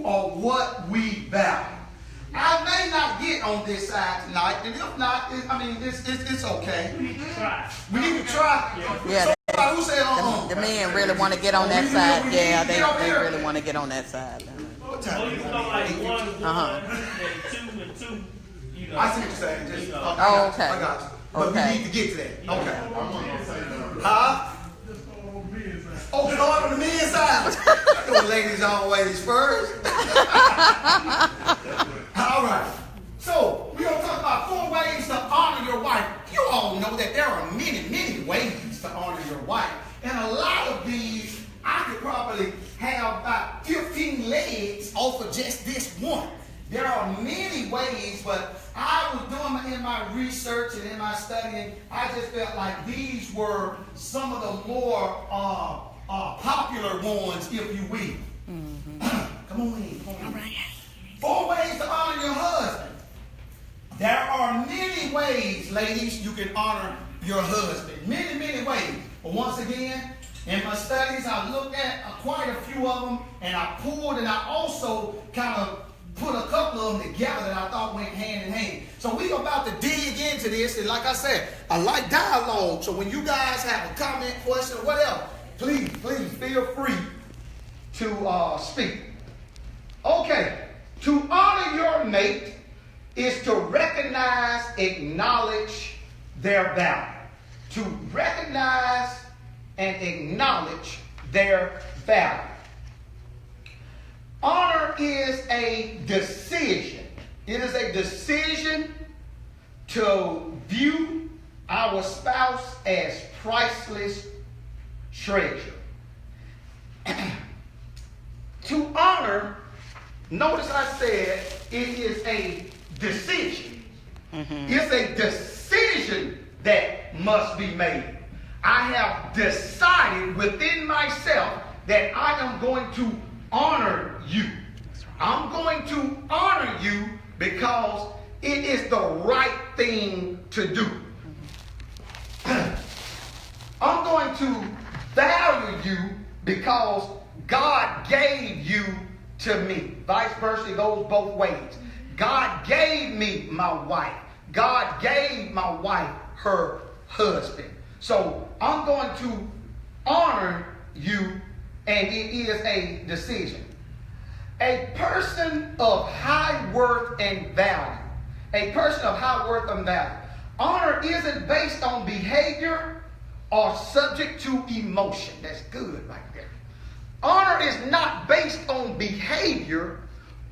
or what we value. I may not get on this side tonight, and if not, it's okay. We need to try. We need to try. Yeah. Who said the men really want to get on that side. Yeah, they really want to get on that side. What time? You know, like 1 and 1, 2 and 2. You know. I see what you're saying. Just, okay. I got you. But we need to get to that. Okay. Huh? Oh, start on the men's side. Those ladies always first. All right. So, we're going to talk about 4 ways to honor your wife. You all know that there are many, many ways to honor your wife. And a lot of these, I could probably have about 15 legs off of just this one. There are many ways, but I was doing in my research and in my studying, I just felt like these were some of the more popular ones, if you will. Mm-hmm. Come on in. All right. 4 ways to honor your husband. There are many ways, ladies, you can honor your husband. Many, many ways. But once again, in my studies, I looked at quite a few of them, and I pulled, and I also kind of put a couple of them together that I thought went hand in hand. So we're about to dig into this, and like I said, I like dialogue. So when you guys have a comment, question, or whatever, please feel free to speak. Okay, to honor your mate is to recognize, acknowledge their value. To recognize and acknowledge their value. Honor is a decision. It is a decision to view our spouse as priceless treasure. To honor, notice I said it is a decision. Mm-hmm. It's a decision that must be made. I have decided within myself that I am going to honor you. I'm going to honor you because it is the right thing to do. I'm going to value you because God gave you to me. Vice versa, it goes both ways. God gave me my wife. God gave my wife her husband. So I'm going to honor you, and it is a decision. A person of high worth and value. A person of high worth and value. Honor isn't based on behavior or subject to emotion. That's good right there. Honor is not based on behavior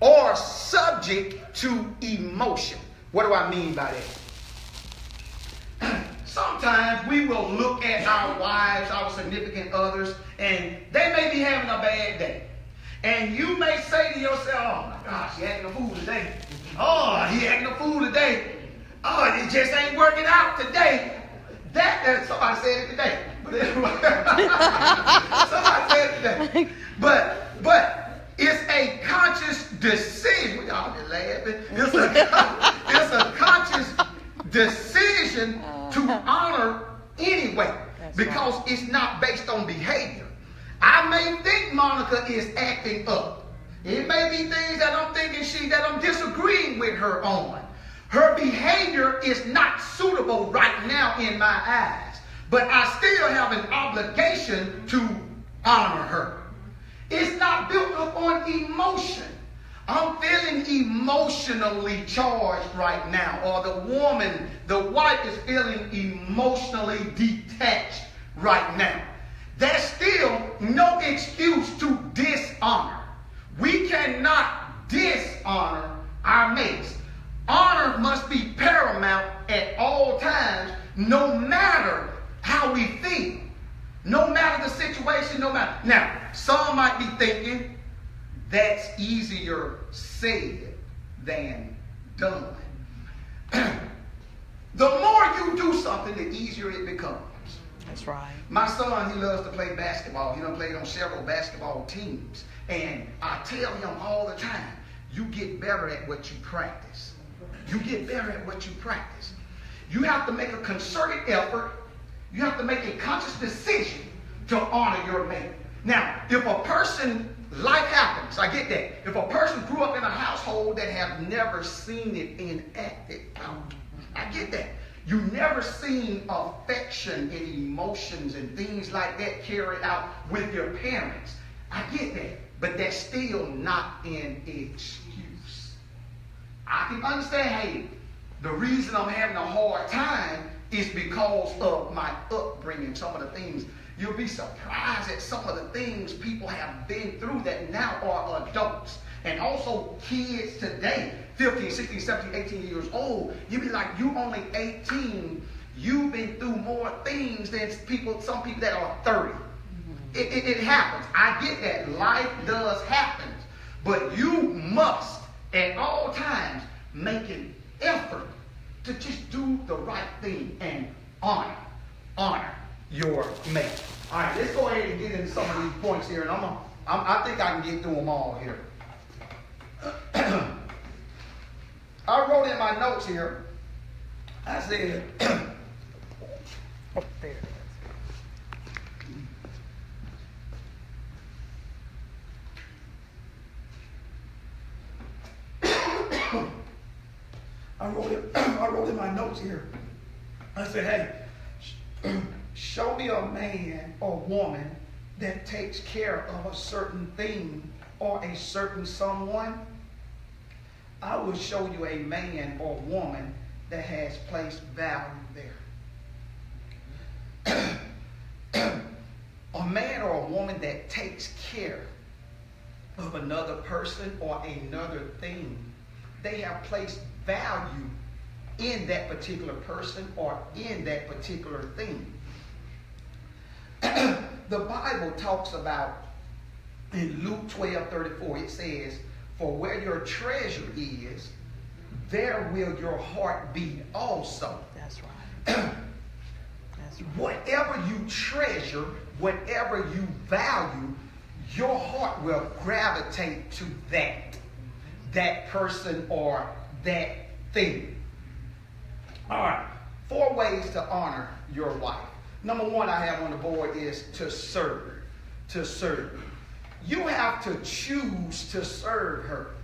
or subject to emotion. What do I mean by that? Sometimes we will look at our wives, our significant others, and they may be having a bad day. And you may say to yourself, oh my gosh, he acting a fool today. Oh, he acting a fool today. Oh, it just ain't working out today. That somebody said it today. But anyway, somebody said it today. But it's a conscious decision. We all just laughing. It's a conscious decision to honor anyway, because it's not based on behavior. I may think Monica is acting up. It may be things that I'm thinking that I'm disagreeing with her on. Her behavior is not suitable right now in my eyes, but I still have an obligation to honor her. It's not built upon emotion. I'm feeling emotionally charged right now, or the wife is feeling emotionally detached right now. There's still no excuse to dishonor. We cannot dishonor our mates. Honor must be paramount at all times, no matter how we feel, no matter the situation, no matter. Now, some might be thinking that's easier said than done. The more you do something, the easier it becomes. That's right. My son, he loves to play basketball. He done played on several basketball teams. And I tell him all the time, you get better at what you practice. You get better at what you practice. You have to make a concerted effort. You have to make a conscious decision to honor your mate. Now, if a person Life happens. I get that. If a person grew up in a household that have never seen it enacted out, I get that. You never seen affection and emotions and things like that carried out with your parents. I get that. But that's still not an excuse. I can understand, hey, the reason I'm having a hard time is because of my upbringing, some of the things. You'll be surprised at some of the things people have been through that now are adults. And also kids today, 15, 16, 17, 18 years old. You be like, you only 18. You've been through more things than some people that are 30. It happens. I get that. Life does happen. But you must, at all times, make an effort to just do the right thing and honor your mate. All right, let's go ahead and get into some of these points here, and I think I can get through them all here. I wrote in my notes here. I said, Oh, there it is. I wrote in my notes here. I said, hey, show me a man or woman that takes care of a certain thing or a certain someone. I will show you a man or woman that has placed value there. A man or a woman that takes care of another person or another thing, they have placed value in that particular person or in that particular thing. The Bible talks about, in Luke 12:34, it says, for where your treasure is, there will your heart be also. That's right. That's right. Whatever you treasure, whatever you value, your heart will gravitate to that person or that thing. All right, 4 ways to honor your wife. Number 1 I have on the board is to serve. To serve. You have to choose to serve her.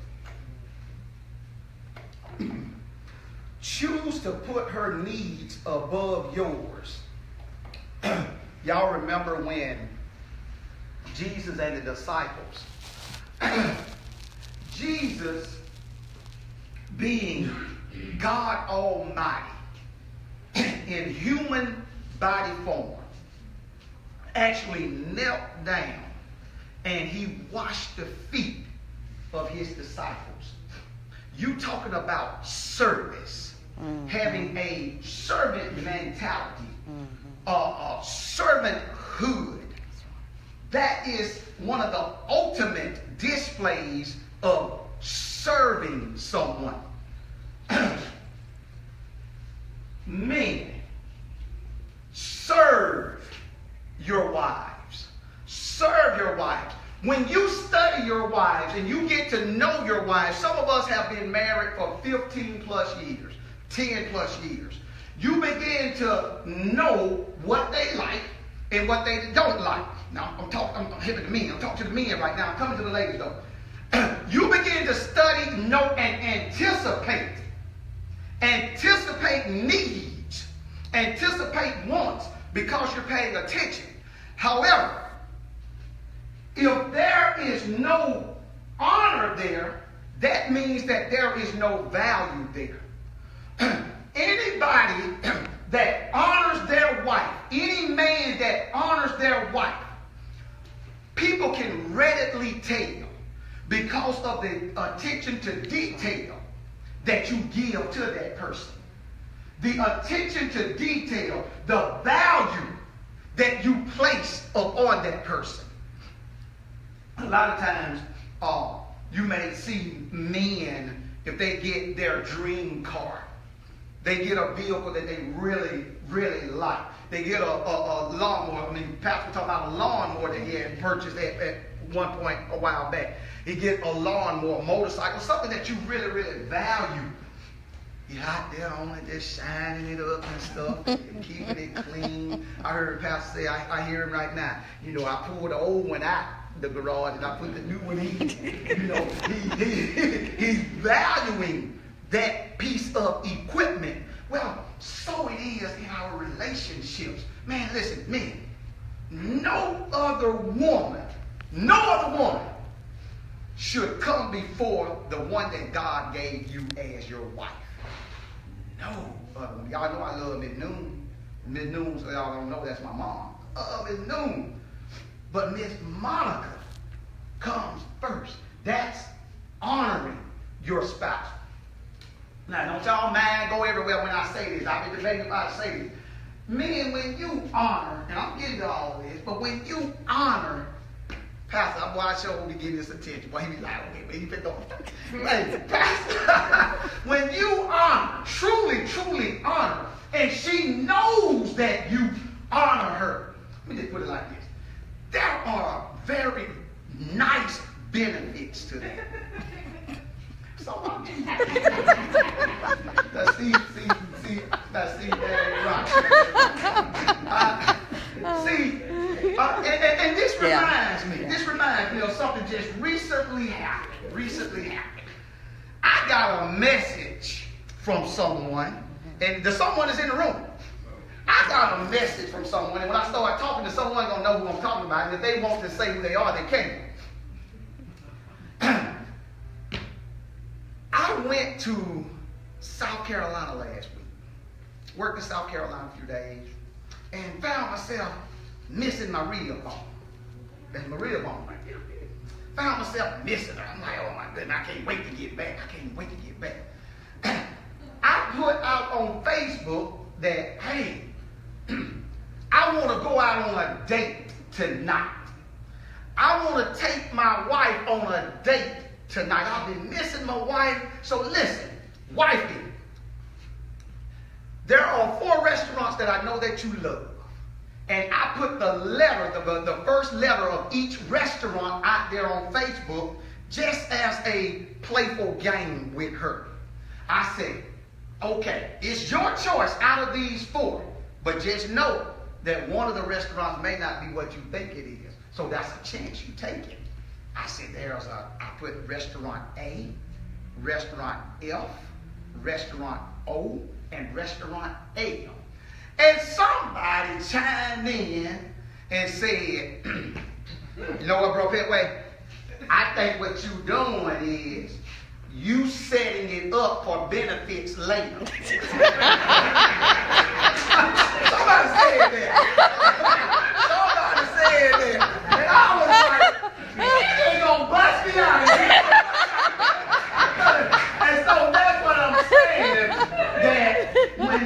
Choose to put her needs above yours. Y'all remember when Jesus and the disciples, Jesus being God Almighty in human body form, actually knelt down and he washed the feet of his disciples. You talking about service, having a servant mentality, a servanthood. That is one of the ultimate displays of serving someone. Men, serve your wives. Serve your wives. When you study your wives and you get to know your wives, some of us have been married for 15 plus years, 10 plus years. You begin to know what they like and what they don't like. Now, I'm hitting the men. I'm talking to the men right now. I'm coming to the ladies though. You begin to study, know, and anticipate needs, anticipate wants because you're paying attention. However, if there is no honor there, that means that there is no value there. Anybody that honors their wife, any man that honors their wife, people can readily tell because of the attention to detail that you give to that person. The attention to detail, the value that you place upon that person. A lot of times, you may see men, if they get their dream car, they get a vehicle that they really, really like. They get a lawnmower. I mean, Pastor talking about a lawnmower that he had purchased at one point a while back. He get a lawnmower, motorcycle, something that you really, really value. You're out there on it, just shining it up and stuff, and keeping it clean. I heard Pastor say, I hear him right now. You know, I pulled the old one out the garage and I put the new one in. He's valuing that piece of equipment. Well, so it is in our relationships. Man, listen, men, no other woman should come before the one that God gave you as your wife. No other one. Y'all know I love Miss Noon. Miss Noon, so y'all don't know, that's my mom. Miss Noon. But Miss Monica comes first. That's honoring your spouse. Now, don't y'all mind go everywhere when I say this. I've been debating if I say this. Men, when you honor, and I'm getting to all of this, but when you honor, Pastor, I'm watching show to get his attention. Boy, he be like, okay, man, you picked on. Hey, Pastor, when you honor, truly honor, and she knows that you honor her, let me just put it like this. There are very nice benefits to that. So and this reminds me of something just recently happened. I got a message from someone, and the someone is in the room. I got a message from someone, and when I start talking to someone, I'm going to know who I'm talking about, and if they want to say who they are, they can. I went to South Carolina last week. Worked in South Carolina a few days, and found myself missing my rib bone. That's my rib bone right there. Found myself missing her. I'm like, oh my goodness, I can't wait to get back. I put out on Facebook that, hey, I want to go out on a date tonight. I want to take my wife on a date tonight. I've been missing my wife. So listen, wifey, there are 4 restaurants that I know that you love. And I put the first letter of each restaurant out there on Facebook just as a playful game with her. I said, okay, it's your choice out of these 4, but just know that one of the restaurants may not be what you think it is. So that's a chance you take it. I said, I put restaurant A, restaurant F, restaurant O, and restaurant L. And somebody chimed in and said, you know what, Bro Petway? I think what you doing is you setting it up for benefits later. Somebody said that. And I was like, he ain't gonna bust me out of here. And so that's what I'm saying, that when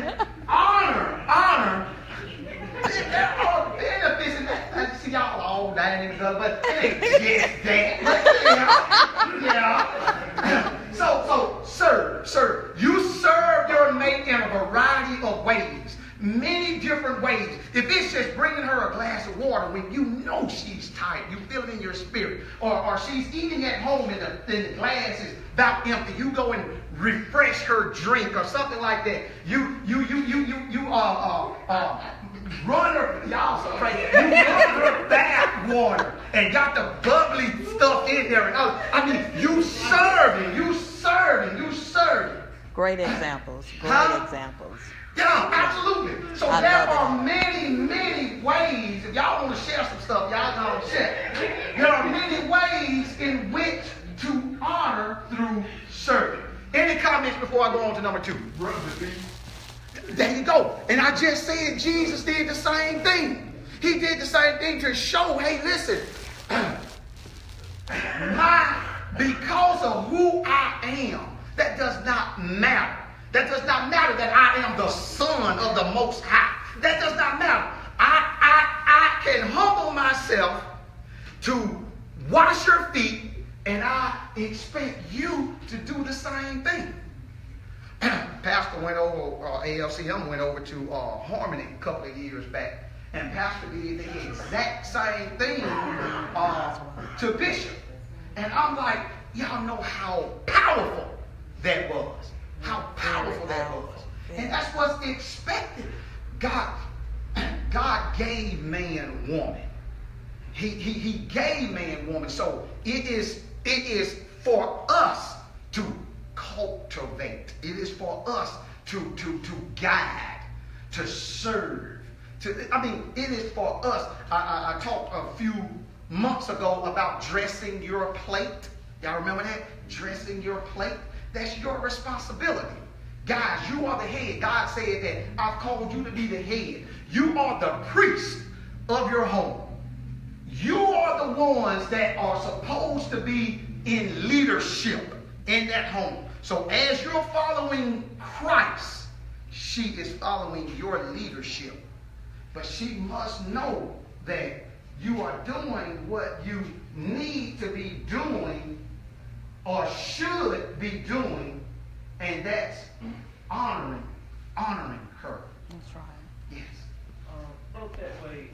honor, there are benefits in that. I see y'all all dying in the gutter, but it ain't just that. Yeah. So, sir, you serve your mate in a variety of ways. Many different ways. If it's just bringing her a glass of water when you know she's tired, you feel it in your spirit, or she's eating at home and the glass is about empty, you go and refresh her drink or something like that. You run her, y'all so crazy. You run her bath water and got the bubbly stuff in there. I mean, you serving. Great examples. Examples. Yeah, absolutely. So there are many ways. If y'all want to share some stuff, y'all go share. There are many ways in which to honor through serving. Any comments before I go on to number 2? There you go. And I just said Jesus did the same thing. He did the same thing to show, hey, listen, because of who I am, that does not matter. That does not matter that I am the Son of the Most High. That does not matter. I can humble myself to wash your feet, and I expect you to do the same thing. Pastor went over, ALCM went over to Harmony a couple of years back, and Pastor did the exact same thing to Bishop. And I'm like, y'all know how powerful that was. How powerful that was. And that's what's expected. God gave man woman. He gave man woman. So it is for us to cultivate. It is for us to guide, to serve. It is for us. I talked a few months ago about dressing your plate. Y'all remember that? Dressing your plate. That's your responsibility. Guys, you are the head. God said that I've called you to be the head. You are the priest of your home. You are the ones that are supposed to be in leadership in that home. So as you're following Christ, she is following your leadership. But she must know that you are doing what you need to be doing or should be doing, and that's honoring her. That's right. Yes. Broke that way.